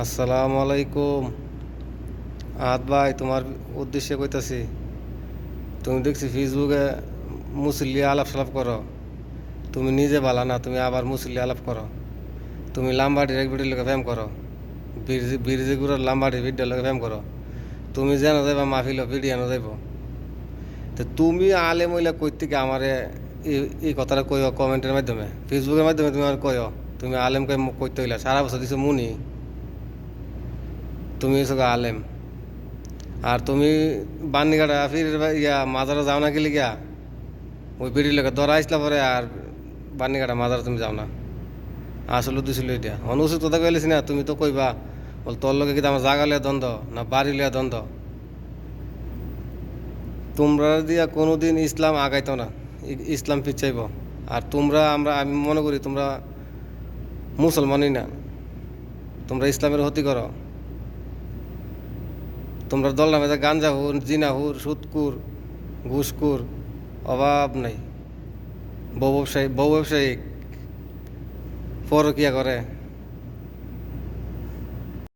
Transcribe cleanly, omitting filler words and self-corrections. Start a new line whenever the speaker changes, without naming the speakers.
আসসালামু আলাইকুম। ভাই, তোমার উদ্দেশ্যে কইতাছি। তুমি দেখছি ফেসবুকে মুসল্লি আলাপ সালাপ করো। তুমি নিজে বালা না, তুমি আবার মুসল্লি আলাপ করো। তুমি লাম্বাডির এক ভিডিও লোকে ফ্যাম করো। বিরজি গুড়ার লাম্বাডির ভিডিও লোকে ফ্যাম করো। তুমি যেন যাইবা মাহফিল ভিডিও আনো যাইব। তো তুমি আলে মহিলা কই থেকে আমারে এই কথাটা কইও কমেন্টের মাধ্যমে, ফেসবুকের মাধ্যমে তুমি আমার কইও। তুমি আলেম কই কইতে হইলা সারা বছর দিছো মুনি। তুমি হচ্ছে আলেম। আর তুমি বান্নিঘাটা ফির মাজারে যাও না গেলে গিয়া ওই বিড়ির লোকে ধরা আসলা পরে আর বান্নিঘাটা মাজারে তুমি যাও না। আসলে উদ্দেশ্য ছিল এটা অনুচিত কথা কইলেছি না। তুমি তো কইবা বল তোর লোকে কিন্তু আমার জাগা লিয়া দ্বন্দ্ব না বাড়ি লিয়া দ্বন্দ্ব। তোমরা দিয়া কোনোদিন ইসলাম আগাইতো না, ইসলাম পিছাইব। আর আমি মনে করি তোমরা মুসলমানই না, তোমরা ইসলামের ক্ষতি করো। তোমরা দল নামে গাঞ্জা হুর, জিনা হুর, সুৎকুর, ঘুষকুর অভাব নাই। বউ ব্যবসায়ী পরকিয়া করে।